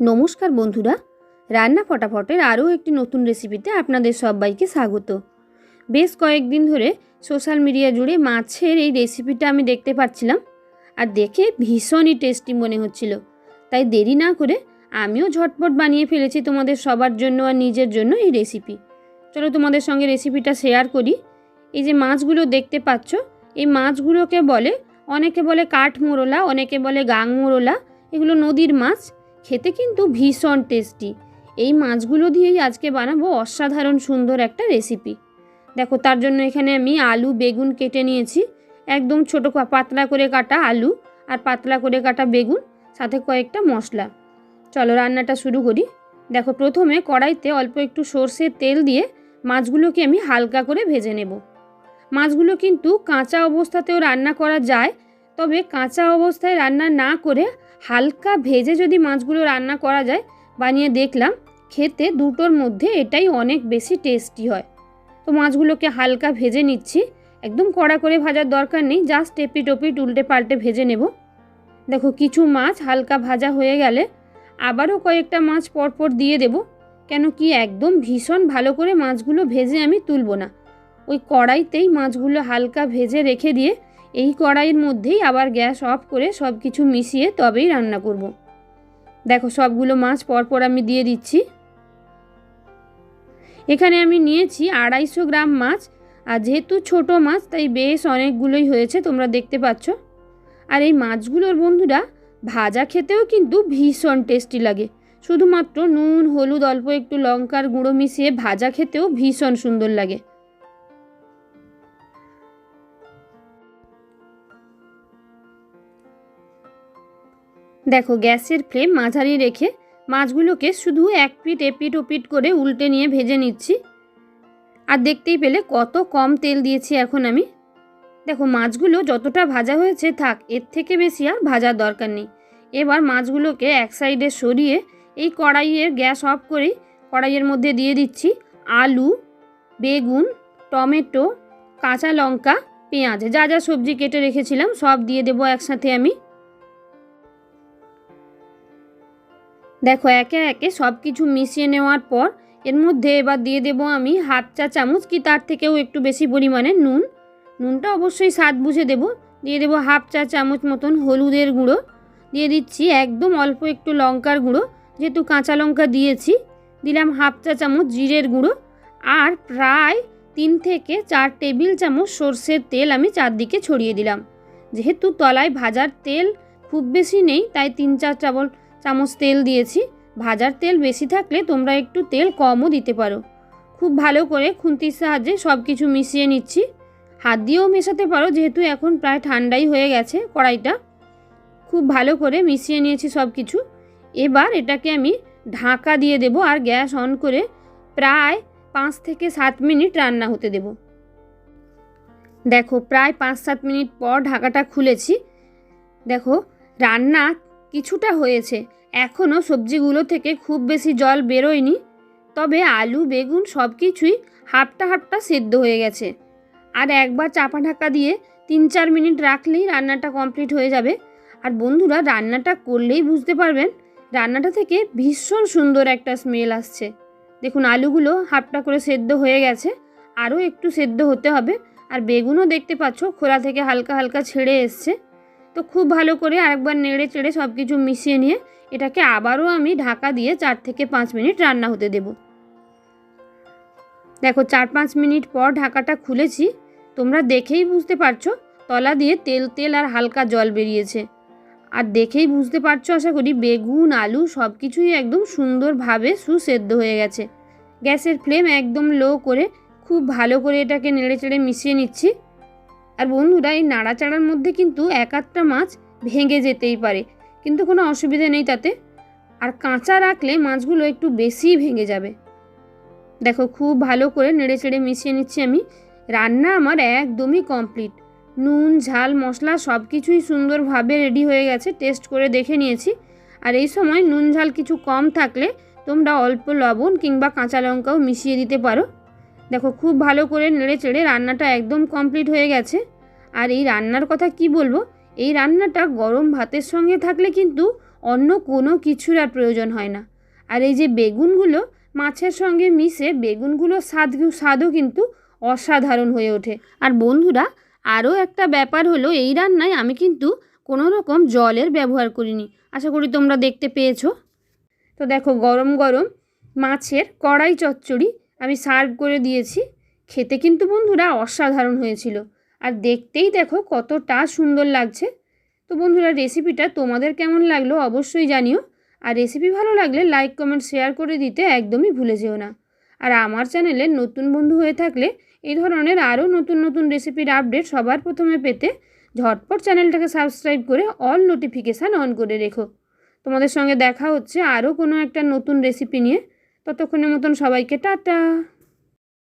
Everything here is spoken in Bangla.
নমস্কার বন্ধুরা, রান্না ফটাফটের আরও একটি নতুন রেসিপিতে আপনাদের সবাইকে স্বাগত। বেশ কয়েকদিন ধরে সোশ্যাল মিডিয়া জুড়ে মাছের এই রেসিপিটা আমি দেখতে পাচ্ছিলাম আর দেখে ভীষণই টেস্টি মনে হচ্ছিল। তাই দেরি না করে আমিও ঝটপট বানিয়ে ফেলেছি তোমাদের সবার জন্য আর নিজের জন্য এই রেসিপি। চলো তোমাদের সঙ্গে রেসিপিটা শেয়ার করি। এই যে মাছগুলো দেখতে পাচ্ছ, এই মাছগুলোকে বলে, অনেকে বলে কাঠমোরলা, অনেকে বলে গাংমোরলা। এগুলো নদীর মাছ, খেতে কিন্তু ভীষণ টেস্টি। এই মাছগুলো দিয়েই আজকে বানাবো অসাধারণ সুন্দর একটা রেসিপি। দেখো, তার জন্য এখানে আমি আলু বেগুন কেটে নিয়েছি। একদম ছোটো পাতলা করে কাটা আলু আর পাতলা করে কাটা বেগুন, সাথে কয়েকটা মশলা। চলো রান্নাটা শুরু করি। দেখো, প্রথমে কড়াইতে অল্প একটু সর্ষের তেল দিয়ে মাছগুলোকে আমি হালকা করে ভেজে নেব। মাছগুলো কিন্তু কাঁচা অবস্থাতেও রান্না করা যায়, তবে কাঁচা অবস্থায় রান্না না করে হালকা ভেজে যদি মাছগুলো রান্না করা যায়, বানিয়ে দেখলাম, খেতে দুটোর মধ্যে এটাই অনেক বেশি টেস্টি হয়। তো মাছগুলোকে হালকা ভেজে নিচ্ছি, একদম কড়া করে ভাজার দরকার নেই, জাস্ট এপিট ওপিট উল্টে পাল্টে ভেজে নেব। দেখো, কিছু মাছ হালকা ভাজা হয়ে গেলে আবারও কয়েকটা মাছ পরপর দিয়ে দেব। কেন কি, একদম ভীষণ ভালো করে মাছগুলো ভেজে আমি তুলব না, ওই কড়াইতেই মাছগুলো হালকা ভেজে রেখে দিয়ে এই কড়াইয়ের মধ্যেই আবার গ্যাস অফ করে সব কিছু মিশিয়ে তবেই রান্না করব। দেখো, সবগুলো মাছ পরপর আমি দিয়ে দিচ্ছি। এখানে আমি নিয়েছি 250 গ্রাম মাছ, আর যেহেতু ছোট মাছ তাই বেশ অনেকগুলোই হয়েছে, তোমরা দেখতে পাচ্ছ। আর এই মাছগুলোর বন্ধুরা ভাজা খেতেও কিন্তু ভীষণ টেস্টি লাগে। শুধুমাত্র নুন হলুদ অল্প একটু লঙ্কার গুঁড়ো মিশিয়ে ভাজা খেতেও ভীষণ সুন্দর লাগে। দেখো, গ্যাসের ফ্লেম মাঝারি রেখে মাছগুলোকে শুধু এক পিঠ এপিট ওপিট করে উল্টে নিয়ে ভেজে নিচ্ছি। আর দেখতেই পেলে কত কম তেল দিয়েছি এখন আমি। দেখো, মাছগুলো যতটা ভাজা হয়েছে থাক, এর থেকে বেশি আর ভাজার দরকার নেই। এবার মাছগুলোকে এক সাইডে সরিয়ে এই কড়াইয়ের গ্যাস অফ করে কড়াইয়ের মধ্যে দিয়ে দিচ্ছি আলু বেগুন টমেটো কাঁচা লঙ্কা পেঁয়াজ, যা যা সবজি কেটে রেখেছিলাম সব দিয়ে দেবো একসাথে আমি। দেখো, একে একে সব কিছু মিশিয়ে নেওয়ার পর এর মধ্যে এবার দিয়ে দেবো আমি হাফ চা চামচ কি তার থেকেও একটু বেশি পরিমাণে নুন। নুনটা অবশ্যই স্বাদ বুঝে দেবো। দিয়ে দেবো হাফ চা চামচ মতন হলুদের গুঁড়ো। দিয়ে দিচ্ছি একদম অল্প একটু লঙ্কার গুঁড়ো, যেহেতু কাঁচা লঙ্কা দিয়েছি। দিলাম হাফ চা চামচ জিরের গুঁড়ো, আর প্রায় 3 থেকে 4 টেবিল চামচ সর্ষের তেল আমি চারদিকে ছড়িয়ে দিলাম। যেহেতু তলায় ভাজার তেল খুব বেশি নেই, তাই 3-4 চামচ তেল দিয়েছি। ভাজার তেল বেশি থাকলে তোমরা একটু তেল কমও দিতে পারো। খুব ভালো করে খুন্তির সাহায্যে সব কিছু মিশিয়ে নিচ্ছি। হাত দিয়েও মেশাতে পারো, যেহেতু এখন প্রায় ঠান্ডাই হয়ে গেছে কড়াইটা। খুব ভালো করে মিশিয়ে নিয়েছি সব কিছু। এবার এটাকে আমি ঢাকা দিয়ে দেব আর গ্যাস অন করে প্রায় 5 থেকে 7 মিনিট রান্না হতে দেব। দেখো, প্রায় 5-7 মিনিট পর ঢাকাটা খুলেছি। দেখো, রান্না কিছুটা হয়েছে, এখনও সবজিগুলো থেকে খুব বেশি জল বেরোয়নি, তবে আলু বেগুন সব কিছুই হাফটা হাফটা সেদ্ধ হয়ে গেছে। আর একবার চাপা ঢাকা দিয়ে 3-4 মিনিট রাখলেই রান্নাটা কমপ্লিট হয়ে যাবে। আর বন্ধুরা, রান্নাটা করলেই বুঝতে পারবেন রান্নাটা থেকে ভীষণ সুন্দর একটা স্মেল আসছে। দেখুন, আলুগুলো হাফটা করে সেদ্ধ হয়ে গেছে, আরও একটু সেদ্ধ হতে হবে। আর বেগুনও দেখতে পাচ্ছ খোলা থেকে হালকা হালকা ছেড়ে এসছে। তো খুব ভালো করে আরেকবার নেড়ে চেড়ে সব কিছু মিশিয়ে নিয়ে এটাকে আবারও আমি ঢাকা দিয়ে 4 থেকে 5 মিনিট রান্না হতে দেব। দেখো, 4-5 মিনিট পর ঢাকাটা খুলেছি। তোমরা দেখেই বুঝতে পারছো তলা দিয়ে তেল তেল আর হালকা জল বেরিয়েছে। আর দেখেই বুঝতে পারছো আশা করি বেগুন আলু সব কিছুই একদম সুন্দরভাবে সুসেদ্ধ হয়ে গেছে। গ্যাসের ফ্লেম একদম লো করে খুব ভালো করে এটাকে নেড়ে চেড়ে মিশিয়ে নিচ্ছি। আর বন্ধুরা, এই নাড়াচাড়ার মধ্যে কিন্তু এক আধটা মাছ ভেঙে যেতেই পারে, কিন্তু কোনো অসুবিধা নেই তাতে। আর কাঁচা রাখলে মাছগুলো একটু বেশিই ভেঙে যাবে। দেখো, খুব ভালো করে নেড়ে চেড়ে মিশিয়ে নিচ্ছি আমি। রান্না আমার একদমই কমপ্লিট। নুন ঝাল মশলা সব কিছুই সুন্দরভাবে রেডি হয়ে গেছে, টেস্ট করে দেখে নিয়েছি। আর এই সময় নুন ঝাল কিছু কম থাকলে তোমরা অল্প লবণ কিংবা কাঁচা লঙ্কাও মিশিয়ে দিতে পারো। দেখো, খুব ভালো করে নেড়ে চেড়ে রান্নাটা একদম কমপ্লিট হয়ে গেছে। আর এই রান্নার কথা কি বলবো, এই রান্নাটা গরম ভাতের সঙ্গে থাকলে কিন্তু অন্য কোনো কিছুর আর প্রয়োজন হয় না। আর এই যে বেগুনগুলো মাছের সঙ্গে মিশে বেগুনগুলোর স্বাদও কিন্তু অসাধারণ হয়ে ওঠে। আর বন্ধুরা, আরও একটা ব্যাপার হলো, এই রান্নায় আমি কিন্তু কোনো রকম জলের ব্যবহার করিনি। আশা করি তোমরা দেখতে পেয়েছো। তো দেখো, গরম গরম মাছের কড়াই চচ্চড়ি আমি সার্ভ করে দিয়েছি। খেতে কিন্তু বন্ধুরা অসাধারণ হয়েছিল, আর দেখতেই দেখো কতটা সুন্দর লাগছে। তো বন্ধুরা, রেসিপিটা তোমাদের কেমন লাগলো অবশ্যই জানিও। আর রেসিপি ভালো লাগলে লাইক কমেন্ট শেয়ার করে দিতে একদমই ভুলে যেও না। আর আমার চ্যানেলে নতুন বন্ধু হয়ে থাকলে এই ধরনের আরও নতুন নতুন রেসিপির আপডেট সবার প্রথমে পেতে ঝটপট চ্যানেলটাকে সাবস্ক্রাইব করে অল নোটিফিকেশান অন করে রেখো। তোমাদের সঙ্গে দেখা হচ্ছে আরও কোনো একটা নতুন রেসিপি নিয়ে। ততক্ষণের মতন সবাইকে টাটা।